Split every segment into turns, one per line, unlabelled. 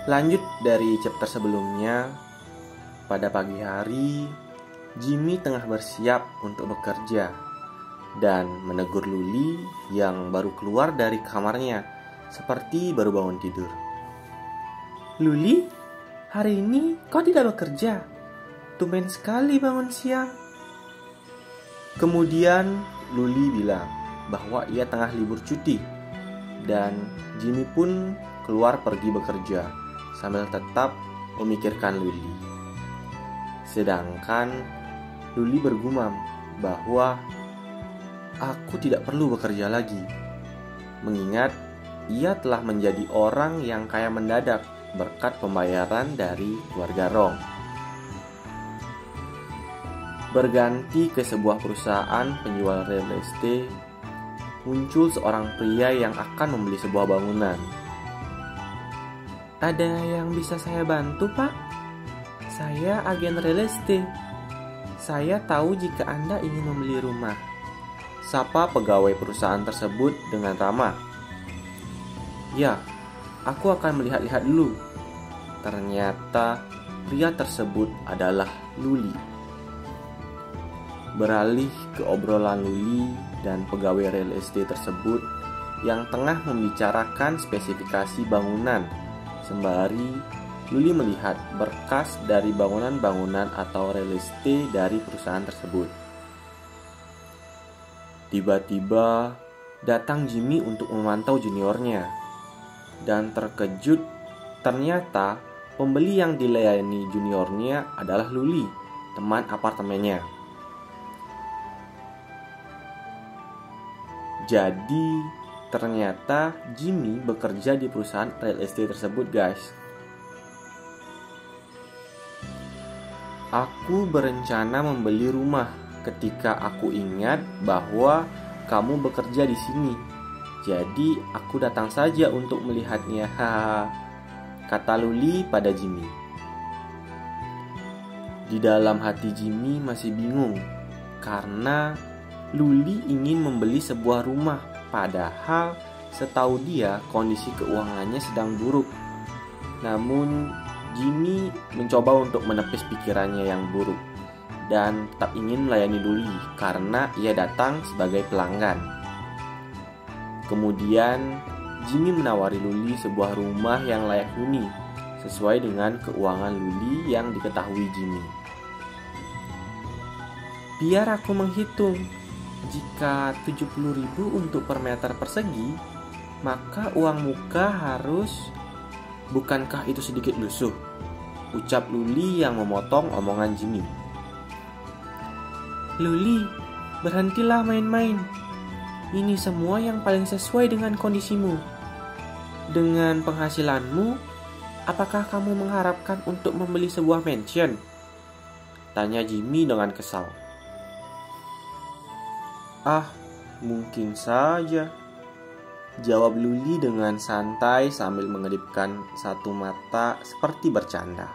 Lanjut dari chapter sebelumnya, pada pagi hari, Jimmy tengah bersiap untuk bekerja dan menegur Luli yang baru keluar dari kamarnya, seperti baru bangun tidur. "Luli, hari ini kau tidak bekerja? Tumben sekali bangun siang." Kemudian Luli bilang bahwa ia tengah libur cuti dan Jimmy pun keluar pergi bekerja sambil tetap memikirkan Luli. Sedangkan Luli bergumam bahwa aku tidak perlu bekerja lagi, mengingat ia telah menjadi orang yang kaya mendadak berkat pembayaran dari keluarga Rong. Berganti ke sebuah perusahaan penjual real estate, muncul seorang pria yang akan membeli sebuah bangunan. "Ada yang bisa saya bantu, Pak? Saya agen real estate. Saya tahu jika Anda ingin membeli rumah," sapa pegawai perusahaan tersebut dengan ramah. "Ya, aku akan melihat-lihat dulu." Ternyata pria tersebut adalah Luli. Beralih ke obrolan Luli dan pegawai real estate tersebut yang tengah membicarakan spesifikasi bangunan, sembari Luli melihat berkas dari bangunan-bangunan atau real estate dari perusahaan tersebut. Tiba-tiba datang Jimmy untuk memantau juniornya, dan terkejut ternyata pembeli yang dilayani juniornya adalah Luli, teman apartemennya. Jadi ternyata Jimmy bekerja di perusahaan real estate tersebut, guys. "Aku berencana membeli rumah ketika aku ingat bahwa kamu bekerja di sini. Jadi aku datang saja untuk melihatnya," kata Luli pada Jimmy. Di dalam hati Jimmy masih bingung karena Luli ingin membeli sebuah rumah, padahal setahu dia kondisi keuangannya sedang buruk. Namun Jimmy mencoba untuk menepis pikirannya yang buruk dan tetap ingin melayani Luli karena ia datang sebagai pelanggan. Kemudian Jimmy menawari Luli sebuah rumah yang layak huni sesuai dengan keuangan Luli yang diketahui Jimmy. "Biar aku menghitung. Jika 70.000 untuk per meter persegi, maka uang muka harus..." "Bukankah itu sedikit lusuh?" ucap Luli yang memotong omongan Jimmy. "Luli, berhentilah main-main. Ini semua yang paling sesuai dengan kondisimu. Dengan penghasilanmu, apakah kamu mengharapkan untuk membeli sebuah mansion?" tanya Jimmy dengan kesal. "Ah, mungkin saja," jawab Luli dengan santai sambil mengedipkan satu mata seperti bercanda.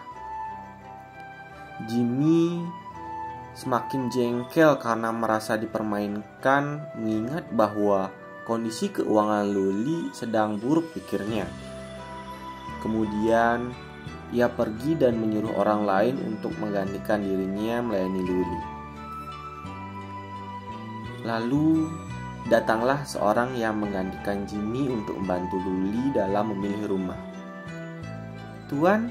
Jimmy semakin jengkel karena merasa dipermainkan, mengingat bahwa kondisi keuangan Luli sedang buruk pikirnya. Kemudian ia pergi dan menyuruh orang lain untuk menggantikan dirinya melayani Luli. Lalu datanglah seorang yang menggantikan Jimmy untuk membantu Luli dalam memilih rumah. "Tuan,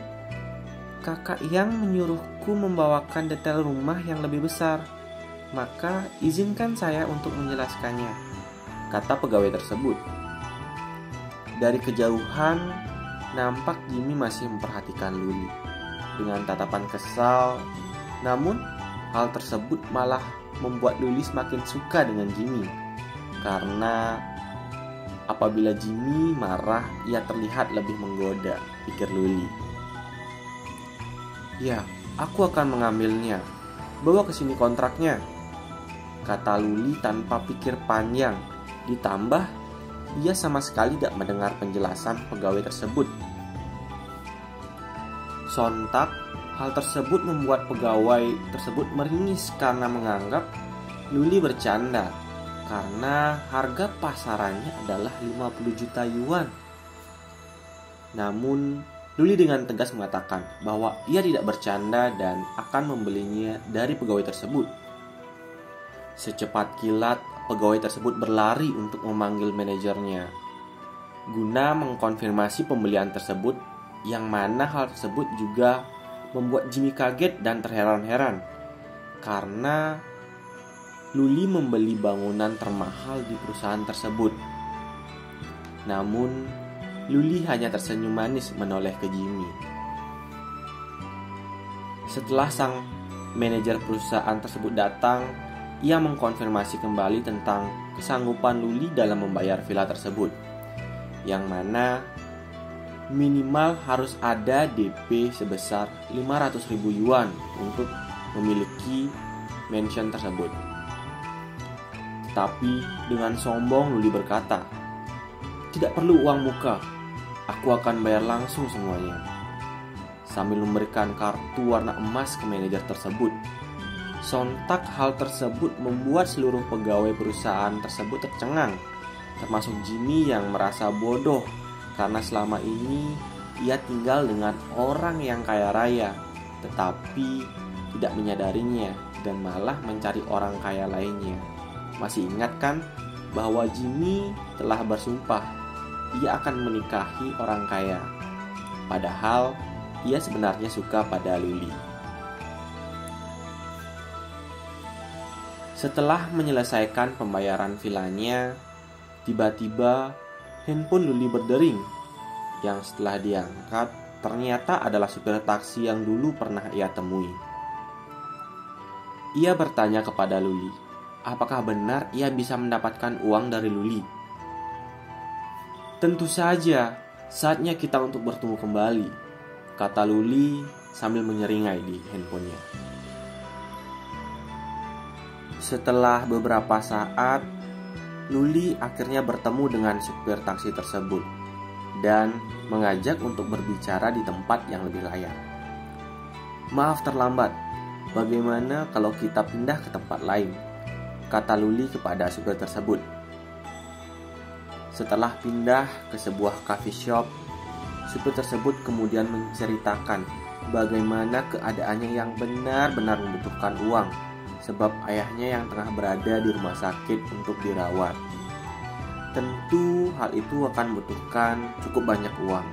kakak yang menyuruhku membawakan detail rumah yang lebih besar, maka izinkan saya untuk menjelaskannya," kata pegawai tersebut. Dari kejauhan, nampak Jimmy masih memperhatikan Luli dengan tatapan kesal. Namun, hal tersebut malah membuat Luli semakin suka dengan Jimmy, karena apabila Jimmy marah, ia terlihat lebih menggoda, pikir Luli. "Ya, aku akan mengambilnya. Bawa ke sini kontraknya," kata Luli tanpa pikir panjang. Ditambah, ia sama sekali tidak mendengar penjelasan pegawai tersebut. Sontak, hal tersebut membuat pegawai tersebut meringis karena menganggap Luli bercanda, karena harga pasarannya adalah 50 juta yuan. Namun Luli dengan tegas mengatakan bahwa ia tidak bercanda dan akan membelinya dari pegawai tersebut. Secepat kilat, pegawai tersebut berlari untuk memanggil manajernya guna mengkonfirmasi pembelian tersebut, yang mana hal tersebut juga membuat Jimmy kaget dan terheran-heran karena Luli membeli bangunan termahal di perusahaan tersebut. Namun Luli hanya tersenyum manis menoleh ke Jimmy. Setelah sang manajer perusahaan tersebut datang, ia mengkonfirmasi kembali tentang kesanggupan Luli dalam membayar villa tersebut, yang mana minimal harus ada DP sebesar 500.000 yuan untuk memiliki mansion tersebut. Tapi dengan sombong Luli berkata, "Tidak perlu uang muka, aku akan bayar langsung semuanya," sambil memberikan kartu warna emas ke manajer tersebut. Sontak hal tersebut membuat seluruh pegawai perusahaan tersebut tercengang, termasuk Jimmy yang merasa bodoh karena selama ini ia tinggal dengan orang yang kaya raya, tetapi tidak menyadarinya dan malah mencari orang kaya lainnya. Masih ingat kan bahwa Jimmy telah bersumpah ia akan menikahi orang kaya, padahal ia sebenarnya suka pada Luli. Setelah menyelesaikan pembayaran villanya, tiba-tiba handphone Luli berdering, yang setelah diangkat ternyata adalah supir taksi yang dulu pernah ia temui. Ia bertanya kepada Luli, apakah benar ia bisa mendapatkan uang dari Luli. "Tentu saja, saatnya kita untuk bertemu kembali," kata Luli sambil menyeringai di handphonenya. Setelah beberapa saat, Luli akhirnya bertemu dengan supir taksi tersebut dan mengajak untuk berbicara di tempat yang lebih layak. "Maaf terlambat, bagaimana kalau kita pindah ke tempat lain?" kata Luli kepada supir tersebut. Setelah pindah ke sebuah coffee shop, supir tersebut kemudian menceritakan bagaimana keadaannya yang benar-benar membutuhkan uang, sebab ayahnya yang tengah berada di rumah sakit untuk dirawat. Tentu hal itu akan membutuhkan cukup banyak uang.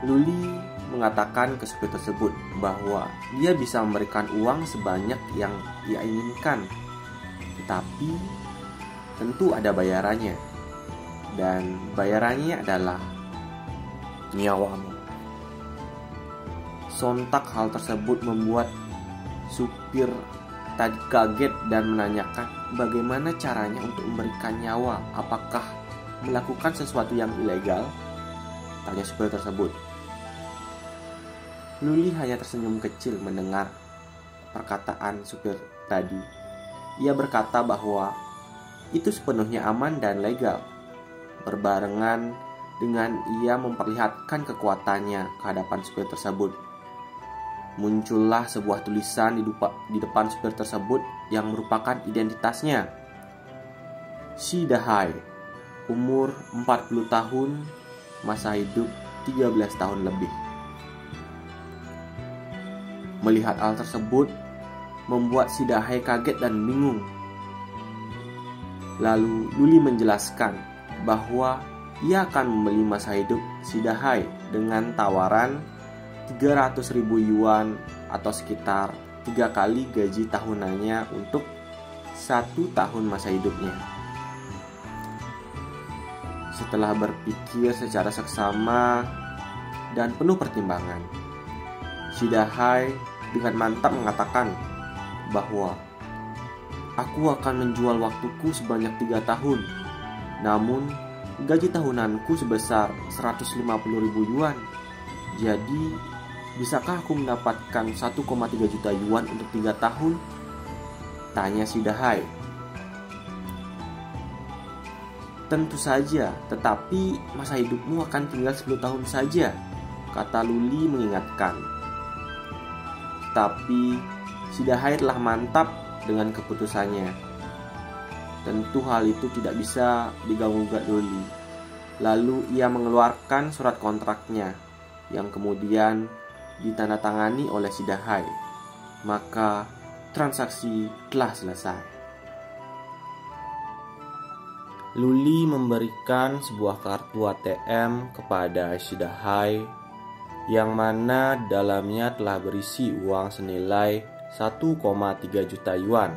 Luli mengatakan ke supir tersebut bahwa dia bisa memberikan uang sebanyak yang ia inginkan, tetapi tentu ada bayarannya, dan bayarannya adalah nyawamu. Sontak hal tersebut membuat supir tadi kaget dan menanyakan bagaimana caranya untuk memberikan nyawa. Apakah melakukan sesuatu yang ilegal? Tanya supir tersebut. Luli hanya tersenyum kecil mendengar perkataan supir tadi. Ia berkata bahwa itu sepenuhnya aman dan legal, berbarengan dengan ia memperlihatkan kekuatannya ke hadapan supir tersebut. Muncullah sebuah tulisan di depan supir tersebut yang merupakan identitasnya. Shi Dahai, umur 40 tahun, masa hidup 13 tahun lebih. Melihat hal tersebut membuat Shi Dahai kaget dan bingung. Lalu Luli menjelaskan bahwa ia akan membeli masa hidup Shi Dahai dengan tawaran 300.000 yuan atau sekitar 3 kali gaji tahunannya untuk 1 tahun masa hidupnya. Setelah berpikir secara seksama dan penuh pertimbangan, Shi Dahai dengan mantap mengatakan bahwa aku akan menjual waktuku sebanyak 3 tahun, namun gaji tahunanku sebesar 150.000 yuan. Jadi, bisakah aku mendapatkan 1,3 juta yuan untuk 3 tahun? Tanya Shi Dahai. Tentu saja, tetapi masa hidupmu akan tinggal 10 tahun saja, kata Luli mengingatkan. Tapi Shi Dahai telah mantap dengan keputusannya. Tentu hal itu tidak bisa diganggu-gugat Luli. Lalu ia mengeluarkan surat kontraknya yang kemudian ditandatangani oleh si Dahai. Maka transaksi telah selesai. Luli memberikan sebuah kartu ATM kepada si Dahai yang mana dalamnya telah berisi uang senilai 1,3 juta yuan.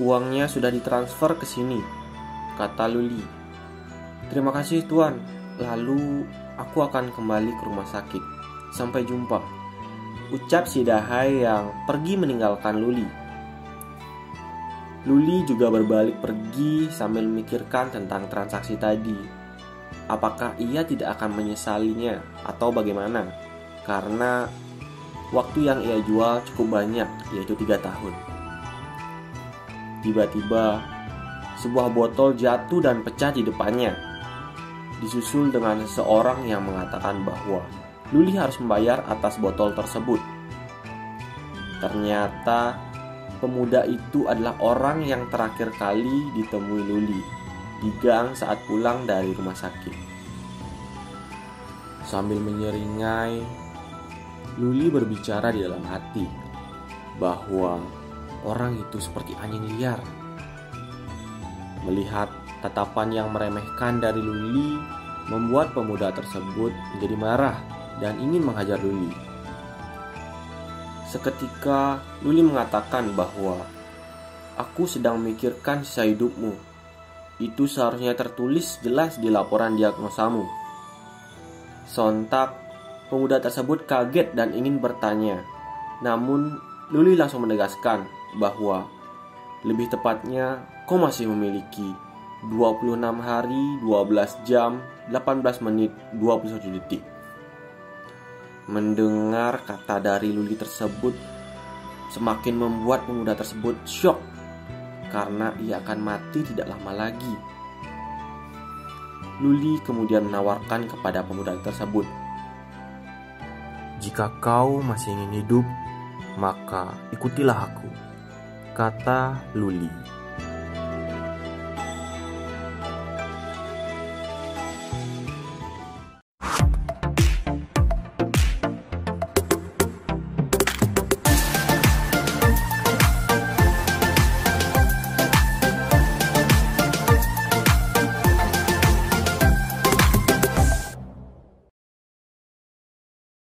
"Uangnya sudah ditransfer ke sini," kata Luli. "Terima kasih Tuan, lalu aku akan kembali ke rumah sakit. Sampai jumpa," ucap si Dahai yang pergi meninggalkan Luli. Luli juga berbalik pergi sambil memikirkan tentang transaksi tadi. Apakah ia tidak akan menyesalinya atau bagaimana? Karena waktu yang ia jual cukup banyak, yaitu 3 tahun. Tiba-tiba sebuah botol jatuh dan pecah di depannya, disusul dengan seseorang yang mengatakan bahwa Luli harus membayar atas botol tersebut. Ternyata pemuda itu adalah orang yang terakhir kali ditemui Luli di gang saat pulang dari rumah sakit. Sambil menyeringai, Luli berbicara di dalam hati bahwa orang itu seperti anjing liar. Melihat tatapan yang meremehkan dari Luli membuat pemuda tersebut menjadi marah dan ingin menghajar Luli. Seketika Luli mengatakan bahwa "Aku sedang memikirkan sisa hidupmu. Itu seharusnya tertulis jelas di laporan diagnosamu." Sontak pemuda tersebut kaget dan ingin bertanya. Namun Luli langsung menegaskan bahwa lebih tepatnya kau masih memiliki 26 hari, 12 jam, 18 menit, 21 detik. Mendengar kata dari Luli tersebut semakin membuat pemuda tersebut syok karena ia akan mati tidak lama lagi. Luli kemudian menawarkan kepada pemuda tersebut, "Jika kau masih ingin hidup, maka ikutilah aku," kata Luli.